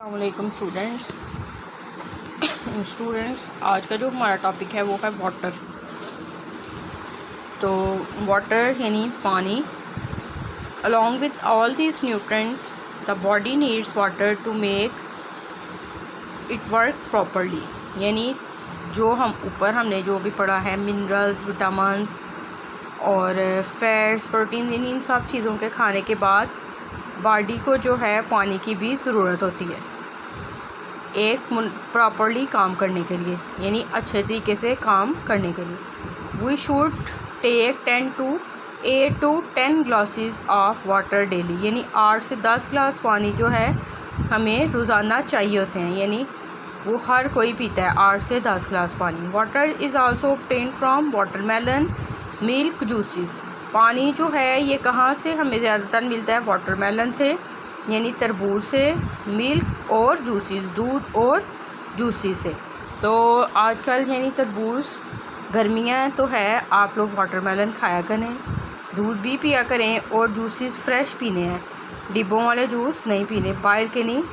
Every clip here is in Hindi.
अस्सलामुअलैकुम स्टूडेंट्स आज का जो हमारा टॉपिक है वो है वाटर। तो वाटर यानी पानी। Along with all these nutrients the body needs water to make it work properly. यानी जो हमने जो भी पढ़ा है, मिनरल्स, विटामिन्स और फैट्स, प्रोटीन, इन सब चीज़ों के खाने के बाद बॉडी को जो है पानी की भी ज़रूरत होती है एक प्रॉपरली काम करने के लिए, यानी अच्छे तरीके से काम करने के लिए। We should take 8 to 10 glasses of water daily. यानी 8 से 10 ग्लास पानी जो है हमें रोज़ाना चाहिए होते हैं, यानी वो हर कोई पीता है 8 से 10 ग्लास पानी। Water is also obtained from watermelon, milk, juices. पानी जो है ये कहाँ से हमें ज़्यादातर मिलता है? वाटरमेलन से, यानी तरबूज से, मिल्क और जूसेस, दूध और जूसेस से। तो आजकल यानी तरबूज गर्मियाँ तो है, आप लोग वाटरमेलन खाया करें, दूध भी पिया करें और जूसेस फ्रेश पीने हैं, डिब्बों वाले जूस नहीं पीने, बाहर के नहीं,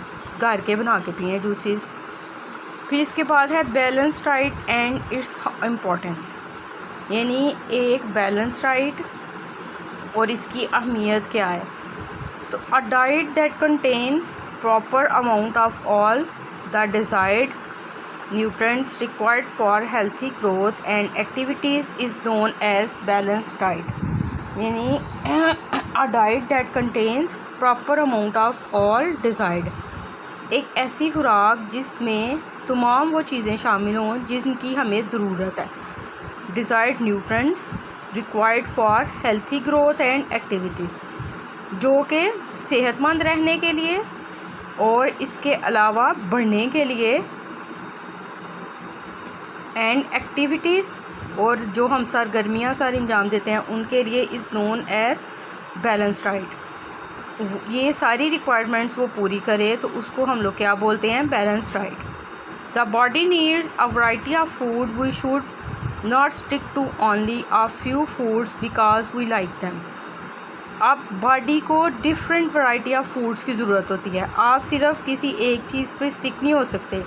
घर के बना के पिए जूसेस। फिर इसके बाद है balance diet and its importance. यानी एक बैलेंस डाइट और इसकी अहमियत क्या है? तो a diet that contains proper amount of all the desired nutrients required for healthy growth and activities is known as balance diet. यानी a diet that contains proper amount of all desired, एक ऐसी खुराक जिसमें तमाम वो चीज़ें शामिल हों जिनकी हमें ज़रूरत है। Desired nutrients required for healthy growth and activities, जो कि सेहतमंद रहने के लिए और इसके अलावा बढ़ने के लिए, एंड एक्टिविटीज़ और जो हम सरगर्मियाँ सर अंजाम देते हैं उनके लिए is known as balance diet. ये सारी रिक्वायरमेंट्स वो पूरी करे तो उसको हम लोग क्या बोलते हैं? Balance diet. The body needs a variety of food, we should not stick to only a few foods because we like them. अब बॉडी को डिफरेंट वैरायटी ऑफ फूड्स की ज़रूरत होती है। आप सिर्फ किसी एक चीज़ पे स्टिक नहीं हो सकते।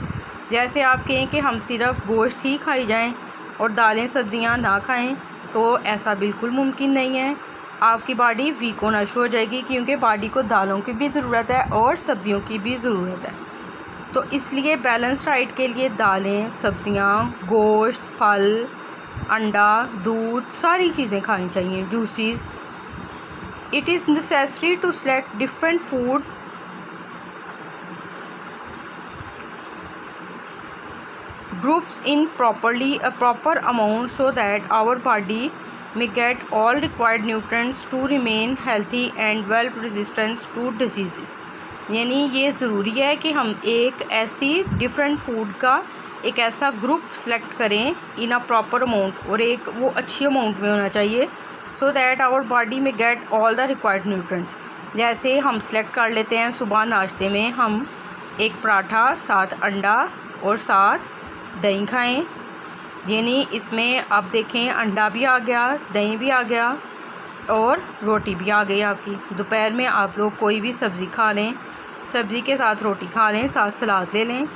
जैसे आप कहें कि हम सिर्फ गोश्त ही खाई जाएं और दालें सब्ज़ियां ना खाएं, तो ऐसा बिल्कुल मुमकिन नहीं है। आपकी बॉडी वीक होना शुरू हो जाएगी, क्योंकि बॉडी को दालों की भी ज़रूरत है और सब्ज़ियों की भी ज़रूरत है। तो इसलिए बैलेंस डाइट के लिए दालें, सब्ज़ियां, गोश्त, फल, अंडा, दूध, सारी चीज़ें खानी चाहिए, juices. It is necessary to select different food groups in a proper amount so that our body may get all required nutrients to remain healthy and well resistant to diseases। यानी ये ज़रूरी है कि हम एक ऐसी डिफरेंट फूड का एक ऐसा ग्रुप सेलेक्ट करें इन अ प्रॉपर अमाउंट, और एक वो अच्छी अमाउंट में होना चाहिए, सो दैट आवर बॉडी में get all the required nutrients. जैसे हम सेलेक्ट कर लेते हैं सुबह नाश्ते में हम एक पराठा, साथ अंडा और साथ दही खाएं। यानी इसमें आप देखें अंडा भी आ गया, दही भी आ गया और रोटी भी आ गई आपकी। दोपहर में आप लोग कोई भी सब्ज़ी खा लें, सब्ज़ी के साथ रोटी खा लें, साथ सलाद ले लें,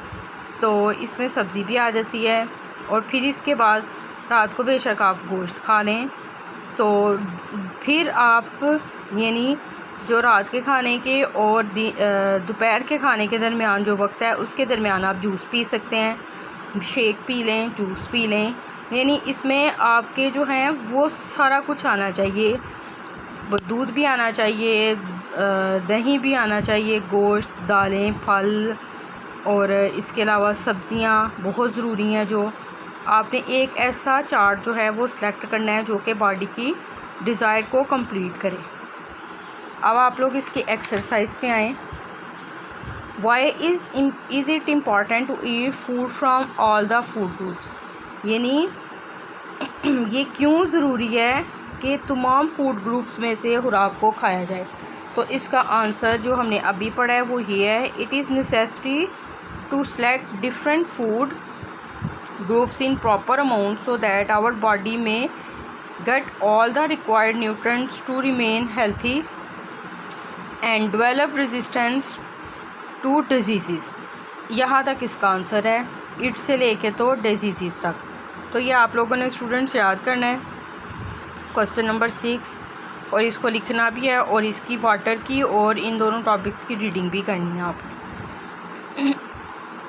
तो इसमें सब्ज़ी भी आ जाती है। और फिर इसके बाद रात को बेशक आप गोश्त खा लें, तो फिर आप यानी जो रात के खाने के और दोपहर के खाने के दरमियान जो वक्त है उसके दरमियान आप जूस पी सकते हैं, शेक पी लें, जूस पी लें। यानी इसमें आपके जो हैं वो सारा कुछ आना चाहिए, दूध भी आना चाहिए, दही भी आना चाहिए, गोश्त, दालें, फल और इसके अलावा सब्ज़ियां बहुत ज़रूरी हैं। जो आपने एक ऐसा चार्ट जो है वो सिलेक्ट करना है जो कि बॉडी की डिज़ायर को कंप्लीट करे। अब आप लोग इसकी एक्सरसाइज पे आएँ। Why is it important to eat food from all the food groups. यानी ये क्यों ज़रूरी है कि तमाम फूड ग्रुप्स में से खुराक को खाया जाए? तो इसका आंसर जो हमने अभी पढ़ा है वो ये है, it is necessary to select different food groups in proper amount so that our body may get all the required nutrients to remain healthy and develop resistance to diseases। यहाँ तक इसका आंसर है, इट से लेके तो डिजीज़ तक। तो ये आप लोगों ने स्टूडेंट्स याद करना है, क्वेश्चन नंबर 6, और इसको लिखना भी है और इसकी वाटर की और इन दोनों टॉपिक्स की रीडिंग भी करनी है आप।